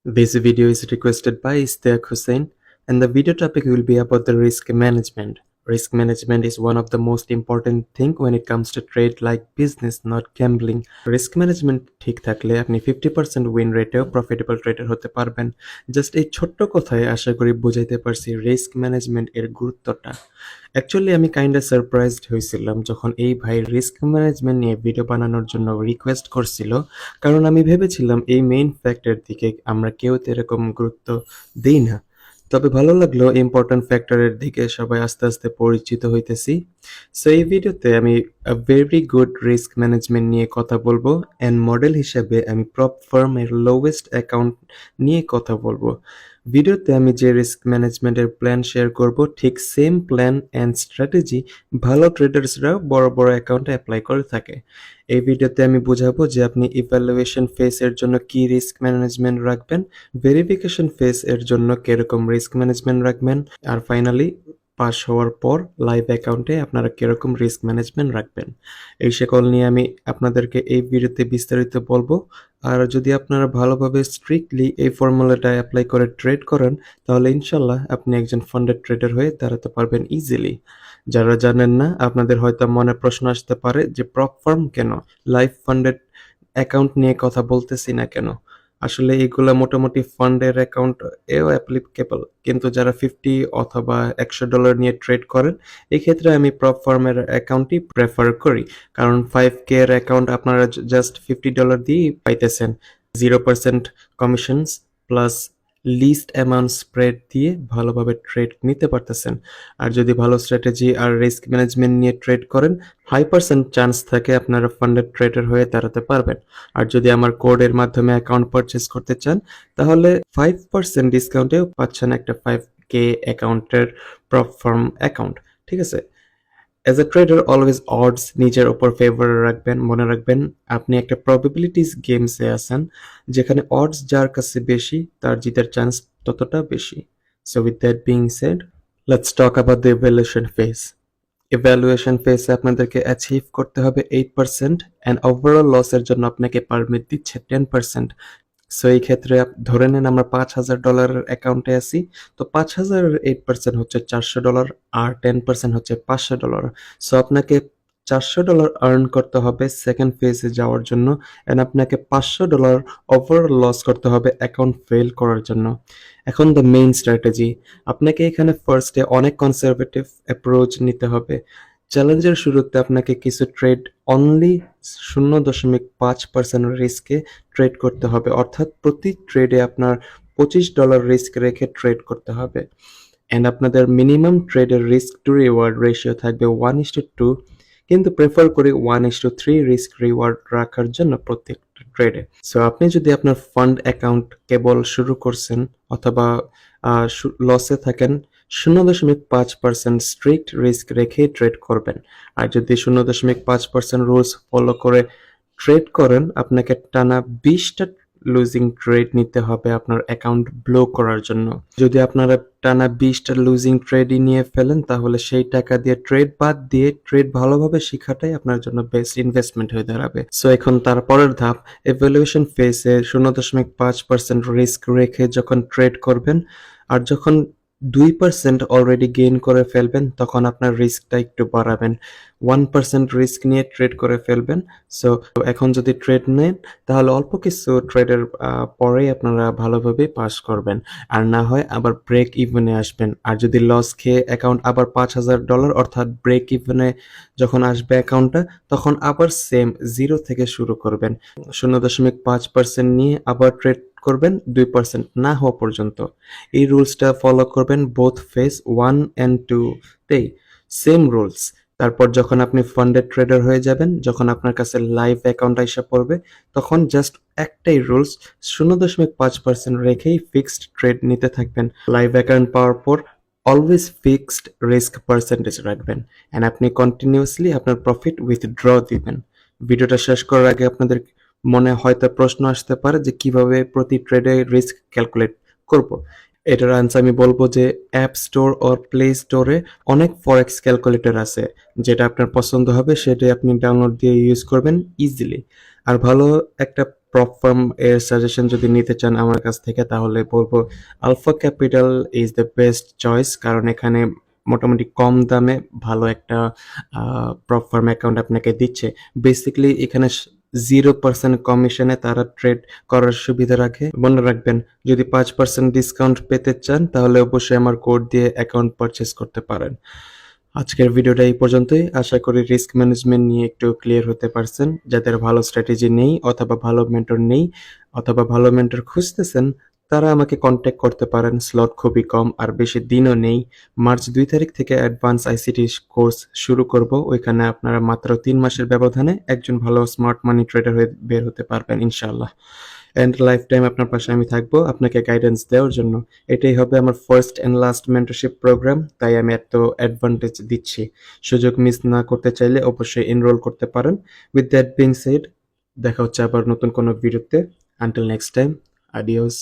This video is requested by Istiaq Hussain, and the video topic will be about the risk management. Risk management is one of the most important thing when it comes to trade like business, not gambling. Risk management ঠিক থাকলে আপনি 50% win রেটেও profitable tedder হতে পারবেন। Just এই ছোট্ট কথায় আশা করি বুঝাইতে পারছি রিস্ক ম্যানেজমেন্ট এর গুরুত্বটা। অ্যাকচুয়ালি আমি কাইন্ডা সারপ্রাইজড হয়েছিলাম যখন এই ভাই রিস্ক ম্যানেজমেন্ট নিয়ে ভিডিও বানানোর জন্য রিকোয়েস্ট করছিল, কারণ আমি ভেবেছিলাম এই মেইন ফ্যাক্টর দিকে আমরা কেউ তো এরকম গুরুত্ব দিই না। তবে ভালো লাগলো ইম্পর্টেন্ট ফ্যাক্টরের দিকে সবাই আস্তে আস্তে পরিচিত হইতেছি। সো এই ভিডিওতে আমি ভেরি গুড রিস্ক ম্যানেজমেন্ট নিয়ে কথা বলবো, অ্যান্ড মডেল হিসেবে আমি প্রপ ফার্মের লোয়েস্ট অ্যাকাউন্ট নিয়ে কথা বলবো। ভিডিওতে আমি যে রিস্ক ম্যানেজমেন্টের প্ল্যান শেয়ার করব, ঠিক সেম প্ল্যান অ্যান্ড স্ট্র্যাটেজি ভালো ট্রেডার্সরাও বড় বড় অ্যাকাউন্টে অ্যাপ্লাই করে থাকে। এই ভিডিওতে আমি বুঝাবো যে আপনি ইভ্যালুয়েশন ফেজ এর জন্য কি রিস্ক ম্যানেজমেন্ট রাখবেন, ভেরিফিকেশন ফেজ এর জন্য কিরকম রিস্ক ম্যানেজমেন্ট রাখবেন, আর ফাইনালি পাস হওয়ার পর লাইভ অ্যাকাউন্টে আপনারা কিরকম রিস্ক ম্যানেজমেন্ট রাখবেন। এই সকল নিয়ে আমি আপনাদেরকে এই ভিডিওতে বিস্তারিত বলবো। আর যদি আপনারা ভালোভাবে স্ট্রিক্টলি এই ফর্মুলাটা অ্যাপ্লাই করে ট্রেড করেন, তাহলে ইনশাল্লাহ আপনি একজন ফান্ডেড ট্রেডার হয়ে দাঁড়াতে পারবেন ইজিলি। যারা জানেন না, আপনাদের হয়তো মনে প্রশ্ন আসতে পারে যে প্রপ ফার্ম কেন, লাইভ ফান্ডেড অ্যাকাউন্ট নিয়ে কথা বলতেছি না কেন। আসলে এগুলা মোটামুটি ফান্ডের অ্যাকাউন্ট এও অ্যাপ্লিকেবল, কিন্তু যারা 50 অথবা $100 নিয়ে ট্রেড করেন, এই ক্ষেত্রে আমি প্রপ ফার্মের অ্যাকাউন্টই প্রেফার করি। কারণ 5K এর অ্যাকাউন্ট আপনারা জাস্ট $50 দিয়েই পাইতেছেন, 0% commissions plus least amount spread দিয়ে ভালোভাবে ট্রেড নিতে পারতেছেন। আর যদি ভালো স্ট্র্যাটেজি আর রিস্ক ম্যানেজমেন্ট নিয়ে ট্রেড করেন, 5% চান্স থাকে আপনারা ফান্ডেড ট্রেডার হয়ে দাঁড়াতে পারবেন। আর যদি আমার কোডের মাধ্যমে অ্যাকাউন্ট পারচেস করতে চান, তাহলে 5% ডিসকাউন্টেও পাচ্ছেন একটা 5K অ্যাকাউন্টের প্রপ ফার্ম অ্যাকাউন্ট। ঠিক আছে? As a tedder always ods নিজের ওপর ফেভার রাখবেন। মনে রাখবেন আপনি একটা প্রবাবিলিটিস গেমসে আছেন, যেখানে অডস যার কাছে বেশি তার জিতার চান্স ততটা বেশি। So with that being shed, let's talk about the evaluation phase. Evaluation ফেজে আপনাদেরকে অ্যাচিভ করতে হবে 8%, অ্যান্ড ওভারঅল লসের জন্য আপনাকে পারমিট দিচ্ছে 10%। সো এই ক্ষেত্রে ধরে নেন আমরা $5,000 অ্যাকাউন্টে আছি, তো 5,000-এর 8% হচ্ছে $400, আর 10% হচ্ছে $500। সো আপনাকে $400 আর্ন করতে হবে সেকেন্ড ফেজে যাওয়ার জন্য, অ্যান্ড আপনাকে $500 ওভারঅল লস করতে হবে অ্যাকাউন্ট ফেল করার জন্য। এখন দ্য মেইন স্ট্র্যাটেজি, আপনাকে এখানে ফার্স্টে অনেক কনজারভেটিভ অ্যাপ্রোচ নিতে হবে। চ্যালেঞ্জের শুরুতে আপনাকে কিছু ট্রেড অনলি 0.5% রিস্কে ট্রেড করতে হবে, অর্থাৎ প্রতি ট্রেডে আপনার $25 রিস্ক রেখে ট্রেড করতে হবে। অ্যান্ড আপনাদের মিনিমাম ট্রেডের রিস্ক টু রিওয়ার্ড রেশিও থাকবে 1:2, কিন্তু প্রেফার করি 1:3 রিস্ক রিওয়ার্ড রাখার জন্য প্রত্যেকটা ট্রেডে। সো আপনি যদি আপনার ফান্ড অ্যাকাউন্ট কেবল শুরু করছেন অথবা লসে থাকেন, 0.5% স্ট্রিক্ট রিস্ক রেখেই ট্রেড করবেন। আর যদি 0.5% রুলস ফলো করে ট্রেড করেন, আপনাকে টানা 20টা লুজিং ট্রেড নিতে হবে আপনার অ্যাকাউন্ট ব্লো করার জন্য। যদি আপনারা টানা 20টা লুজিং ট্রেডই নিয়ে ফেলেন, তাহলে সেই টাকা দিয়ে ট্রেড বাদ দিয়ে ট্রেড ভালোভাবে শেখাটাই আপনার জন্য বেস্ট ইনভেস্টমেন্ট হয়ে দাঁড়াবে। সো এখন তার পরের ধাপ, এভালুয়েশন ফেজে 0.5% রিস্ক রেখে যখন ট্রেড করবেন, আর যখন 2% অলরেডি গেইন করে ফেলবেন, তখন আপনার রিস্কটা একটু বাড়াবেন, 1% রিস্ক নিয়ে ট্রেড করে ফেলবেন। সো এখন যদি ট্রেড নেন, তাহলে অল্প কিছু ট্রেডের পরেই আপনারা ভালোভাবে পাস করবেন, আর না হয় আবার ব্রেক ইভেনে আসবেন। আর যদি লস খেয়ে অ্যাকাউন্ট আবার $5,000 অর্থাৎ ব্রেক ইভেনে যখন আসবে অ্যাকাউন্টটা, তখন আবার সেম 0 থেকে শুরু করবেন, 0.5% নিয়ে আবার ট্রেড করবেন 2% না হওয়া পর্যন্ত। এই রুলসটা ফলো করবেন বোথ ফেজ 1 and 2 তেই, সেম রুলস। তারপর যখন আপনি ফান্ডেড ট্রেডার হয়ে যাবেন, যখন আপনার কাছে লাইভ অ্যাকাউন্ট আইসা পড়বে, তখন জাস্ট একটাই রুলস, 0.5% রেখেই ফিক্সড ট্রেড নিতে থাকবেন। লাইভ অ্যাকাউন্ট পাওয়ার পর অলওয়েজ ফিক্সড রিস্ক পার্সেন্টেজ রাখবেন, অ্যান্ড আপনি কন্টিনিউয়াসলি আপনার প্রফিট উইথড্র দিবেন। ভিডিওটা শেষ করার আগে আপনাদের মনে হয়তো প্রশ্ন আসতে পারে যে কিভাবে প্রতি ট্রেডে রিস্ক ক্যালকুলেট করব। এটার আনসার আমি বলবো যে অ্যাপ স্টোর ওর প্লে স্টোরে অনেক ফরেক্স ক্যালকুলেটর আছে, যেটা আপনার পছন্দ হবে সেটাই আপনি ডাউনলোড দিয়ে ইউজ করবেন ইজিলি। আর ভালো একটা প্রপ ফার্ম এর সাজেশন যদি নিতে চান আমার কাছ থেকে তাহলে বলবো Alpha Capital is the best choice, কারণ এখানে মোটামুটি কম দামে ভালো একটা প্রপ ফার্ম অ্যাকাউন্ট আপনাকে দিচ্ছে। বেসিক্যালি এখানে 0% কমিশনে তারা ট্রেড করার সুবিধা রাখে। মনে রাখবেন, যদি 5% ডিসকাউন্ট পেতে চান তাহলে অবশ্যই আমার কোড দিয়ে অ্যাকাউন্ট পারচেস করতে পারেন। আজকের ভিডিওটা এই পর্যন্তই। আশা করি রিস্ক ম্যানেজমেন্ট নিয়ে একটু ক্লিয়ার হতে পারছেন। যাদের ভালো স্ট্র্যাটেজি নেই অথবা ভালো মেন্টর নেই অথবা ভালো মেন্টর খুঁজতেছেন, তারা আমাকে কন্ট্যাক্ট করতে পারেন। স্লট খুবই কম আর বেশি দিনও নেই। মার্চ 2 তারিখ থেকে অ্যাডভান্স আইসিটি কোর্স শুরু করব। ওইখানে আপনারা মাত্র 3 মাসের ব্যবধানে একজন ভালো স্মার্ট মানি ট্রেডার হয়ে বের হতে পারবেন ইনশাআল্লাহ। এন্ড লাইফ টাইম আপনার পাশে আমি থাকবো আপনাকে গাইডেন্স দেওয়ার জন্য। এটাই হবে আমার first and last mentorship programme, তাই আমি এত অ্যাডভান্টেজ দিচ্ছি। সুযোগ মিস না করতে চাইলে অবশ্যই এনরোল করতে পারেন। উইথ দ্যাট বিং সেড, দেখা হচ্ছে আবার নতুন কোনো ভিডিওতে। Until next time, আডিওস।